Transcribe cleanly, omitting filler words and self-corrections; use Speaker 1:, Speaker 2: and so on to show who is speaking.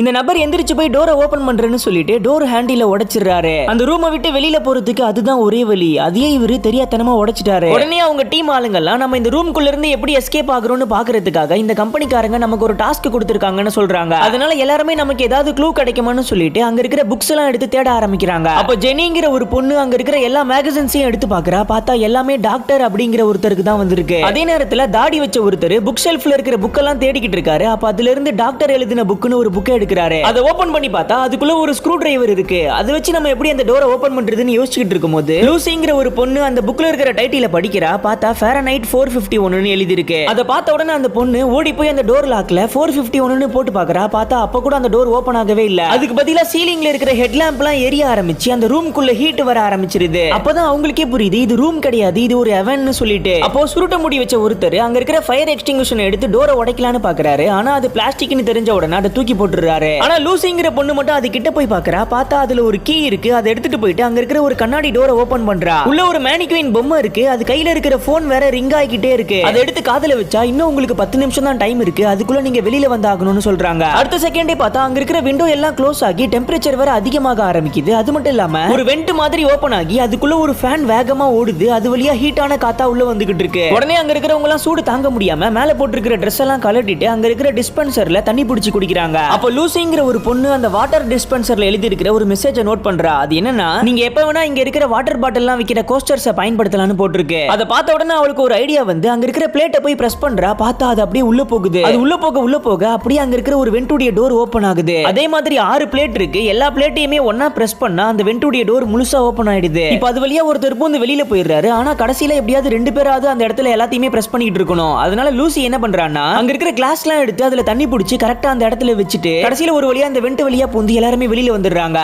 Speaker 1: இந்த நபர் எந்திரிச்சு போய் டோரை ஓபன் பண்றேன்னு சொல்லிட்டு டோர் ஹேண்டில உடைச்சிடுறாரு. அந்த ரூமை விட்டு வெளியில போறதுக்கு அதுதான் ஒரே வழி. அதையே இவரு தெரியாதனமா உடைச்சிட்டாரு. உடனே அவங்க டீம் ஆளுங்கெல்லாம் நம்ம இந்த ரூம்குள்ள இருந்து எப்படி எஸ்கேப் ஆகுறோம்னு பாக்குறதுக்காக இந்த கம்பெனிக்காரங்க நமக்கு ஒரு டாஸ்க் கொடுத்திருக்காங்கன்னு சொல்றாங்க. அதனால எல்லாருமே நமக்கு ஏதாவது க்ளூ கிடைக்குமான்னு சொல்லிட்டு அங்க இருக்கிற புக்ஸ் எல்லாம் எடுத்து தேட ஆரம்பிக்கிறாங்க. அப்ப ஜெனிங்கிற ஒரு பொண்ணு அங்க இருக்கிற எல்லா மேகசின்ஸையும் எடுத்து பாக்குறா. பார்த்தா எல்லாமே டாக்டர் அப்படிங்கிற ஒருத்தருக்கு தான் வந்திருக்கு. அதே நேரத்துல தாடி வச்ச ஒருத்தர் புக் ஷெல்ஃப்ல இருக்கிற புக் எல்லாம் தேடிக்கிட்டு இருக்காரு. அப்ப அதுல இருந்து டாக்டர் எழுதின புக்னு ஒரு புக் எடுக்கிறாரு. அதை ஓபன் பண்ணி பார்த்தா அதுக்குள்ள ஒரு ஸ்க்ரூ டிரைவர் இருக்கு. அதை வச்சு நம்ம எப்படி அந்த டோரை ஓபன் பண்றதுன்னு யோசிச்சுட்டு இருக்கும்போது லூசிங்கிற ஒரு பொண்ணு அந்த புக்ல இருக்கிற டைட்டில படிக்கிறா. பார்த்தா ஃபாரனைட் 451 எழுதி இருக்கு. அதை பார்த்த உடனே அந்த பொண்ணு ஓடி போய் அந்த டோர் லாக்ல 451 போட்டு பாக்குறா. பார்த்தா அப்ப கூட அந்த டோர் ஓபன் ஆகவே இல்ல. அதுக்கு பதிலா சீலிங்ல இருக்கிற ஹெட் லாம்ப் எல்லாம் எரிய ஆரம்பிச்சு அந்த ரூம்குள்ள ஹீட் வர ஆரம்பிச்சிருது. அப்பதான் அவங்களுக்கே புரியுது இது ரூம் கிடையாது, இது ஒரு ஹெவன்னு சொல்லிட்டு. அப்போ சுருட்ட முடி வச்ச ஒருத்தர் அங்க இருக்கிற ஃபயர் எக்ஸ்டிங்விஷர் எடுத்து டோரை உடைக்கலான்னு பாக்குறாரு. ஆனா அது பிளாஸ்டிக்னு தெரிஞ்ச உடனே அதை தூக்கி போட்டுறாரு. ஆனா லூசிங்கிற பொண்ணு மட்டும் அது கிட்ட போய் பாக்குறா. பார்த்தா அதுல ஒரு கீ இருக்கு. அதை எடுத்துட்டு போயிட்டு அங்க இருக்கிற ஒரு கண்ணாடி டோரை ஓபன் பண்றா. உள்ள ஒரு மேனிக்வின் பொம்மை இருக்கு. அது கையில இருக்கிற போன் வேற ரிங் ஆகிட்டே இருக்கு. அதை எடுத்து காதுல வச்சா இன்னும் உங்களுக்கு 10 நிமிஷம் தான் டைம் இருக்கு, அதுக்குள்ள நீங்க வெளியில வந்தாகணும்னு சொல்றாங்க. அடுத்த செகண்டே பார்த்தா அங்க இருக்கிற விண்டோ எல்லாம் க்ளோஸ் ஆகி டெம்பரேச்சர் வேற அதிகமாக ஆரம்பிக்குது. அது மட்டும் இல்லாம ஒரு வெண்ட் மாதிரி ஓபன் ஆகி அதுக்குள்ள ஒரு ஃபேன் வேகமா ஓடுது. அது வழியா ஹீட்டான காத்தா உள்ள வந்துகிட்டு இருக்கு. உடனே அங்க இருக்கிறவங்க எல்லாம் சூடு தாங்க முடியாம மேல போட்டுருக்கிற ட்ரெஸ் எல்லாம் கலட்டிட்டு அங்க இருக்கிற டிஸ்பென்சர்ல தண்ணி பிடிச்சி குடிக்கிறாங்க. அப்ப லூசிங்கிற ஒரு பொண்ணு அந்த வாட்டர் டிஸ்பென்சர்ல எழுதி இருக்கிற ஒரு மெசேஜை நோட் பண்றா. அது என்னன்னா, நீங்க எப்ப வேணா இங்க இருக்கிற வாட்டர் பாட்டில் எல்லாம் விக்கிற கோஸ்டர்ஸை பயன்படுத்தலாம்னு போட்டுருக்கு. அதை பார்த்த உடனே அவளுக்கு ஒரு ஐடியா வந்து அங்க இருக்கிற பிளேட்டை போய் பிரஸ் பண்றா. பார்த்தா அது அப்படியே உள்ள போகுது. அது உள்ள போக அப்படியே அங்க இருக்கிற ஒரு வென்டுடைய டோர் ஓபன் ஆகுது. அதே மாதிரி 6 பிளேட் இருக்கு. எல்லா பிளேட்டையுமே ஒண்ணா பிரஸ் பண்ணா அந்த வென்டுடைய டோர் முழுசா ஓபன் ஆயிடுது. இப்போ அது வழியா ஒருத்தர் வந்து வெளியில போயிடுறாரு. ஆனா கடைசியில எப்படியாவது 2 பேராவது அந்த இடத்துல எல்லாத்தையுமே பிரஸ் பண்ணிட்டு இருக்கணும். அதனால லூசி என்ன பண்றான்னா அங்க இருக்கிற கிளாஸ் எல்லாம் எடுத்து அதுல தண்ணி பிடிச்சி கரெக்டா அந்த இடத்துல வச்சுட்டு கடைசியில ஒரு வழியா அந்த வெண்ட் வழியா பூந்து எல்லாருமே வெளியில வந்துடுறாங்க.